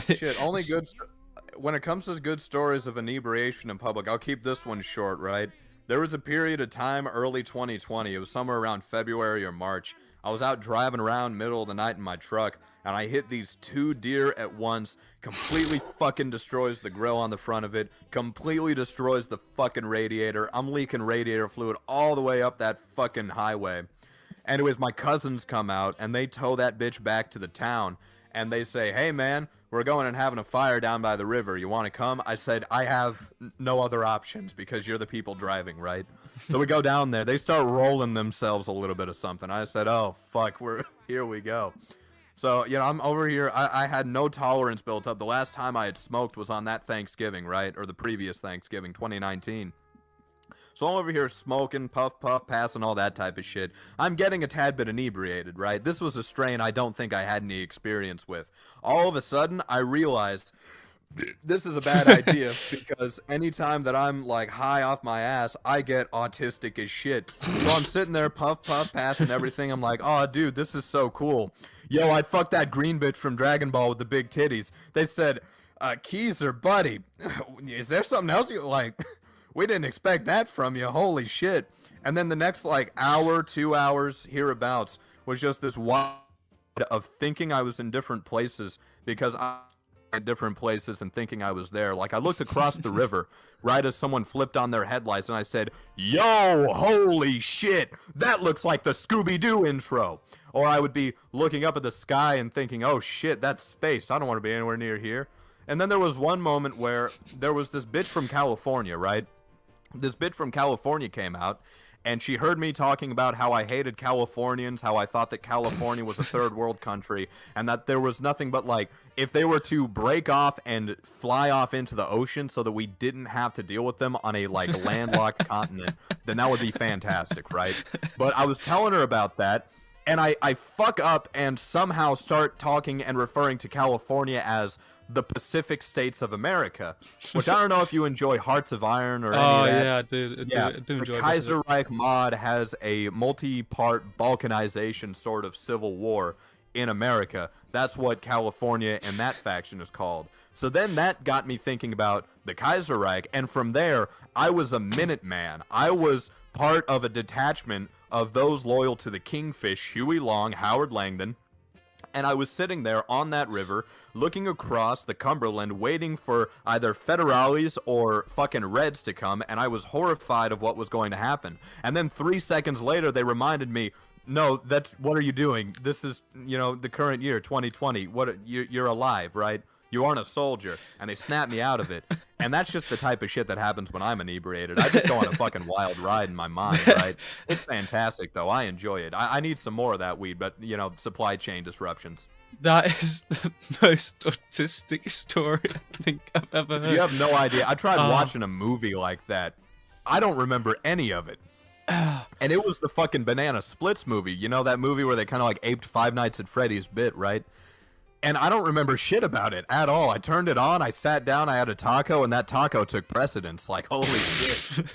Shit, only good. When it comes to good stories of inebriation in public, I'll keep this one short, right? There was a period of time early 2020, it was somewhere around February or March. I was out driving around middle of the night in my truck, and I hit these two deer at once, completely fucking destroys the grill on the front of it, completely destroys the fucking radiator. I'm leaking radiator fluid all the way up that fucking highway. Anyways, my cousins come out, and they tow that bitch back to the town, and they say, hey man, we're going and having a fire down by the river. You want to come? I said, I have no other options because you're the people driving, right? So we go down there. They start rolling themselves a little bit of something. I said, oh, fuck, here we go. So, I'm over here. I had no tolerance built up. The last time I had smoked was on that Thanksgiving, right? Or the previous Thanksgiving, 2019. So I'm over here smoking, puff, passing all that type of shit. I'm getting a tad bit inebriated, right? This was a strain I don't think I had any experience with. All of a sudden, I realized this is a bad idea because anytime that I'm like high off my ass, I get autistic as shit. So I'm sitting there, puff, passing everything. I'm like, oh, dude, this is so cool. Yo, I'd fuck that green bitch from Dragon Ball with the big titties. They said, Keezer, buddy, is there something else you like? We didn't expect that from you. Holy shit. And then the next, hour, 2 hours, hereabouts, was just this wild of thinking I was in different places because I at different places and thinking I was there. Like, I looked across the river right as someone flipped on their headlights, and I said, yo, holy shit, that looks like the Scooby-Doo intro. Or I would be looking up at the sky and thinking, oh shit, that's space. I don't want to be anywhere near here. And then there was one moment where there was this bitch from California, right? This bitch from California came out, and she heard me talking about how I hated Californians, how I thought that California was a third world country, and that there was nothing but, if they were to break off and fly off into the ocean so that we didn't have to deal with them on a, landlocked continent, then that would be fantastic, right? But I was telling her about that, and I fuck up and somehow start talking and referring to California as the Pacific States of America, which I don't know if you enjoy Hearts of Iron or any of that. Yeah, I do. I do enjoy the Kaiserreich mod has a multi-part balkanization sort of civil war in America. That's what California and that faction is called. So then that got me thinking about the Kaiserreich, and from there, I was a Minuteman. I was part of a detachment of those loyal to the Kingfish, Huey Long, Howard Langdon, and I was sitting there on that river, looking across the Cumberland, waiting for either federales or fucking Reds to come, and I was horrified of what was going to happen. And then 3 seconds later, they reminded me, no, what are you doing? This is, the current year, 2020. You're alive, right? You aren't a soldier. And they snapped me out of it. And that's just the type of shit that happens when I'm inebriated. I just go on a fucking wild ride in my mind, right? It's fantastic, though. I enjoy it. I need some more of that weed, but, supply chain disruptions. That is the most autistic story I think I've ever heard. You have no idea. I tried watching a movie like that. I don't remember any of it. And it was the fucking Banana Splits movie. You know, that movie where they kind of aped Five Nights at Freddy's bit, right? And I don't remember shit about it at all. I turned it on, I sat down, I had a taco, and that taco took precedence. Holy shit.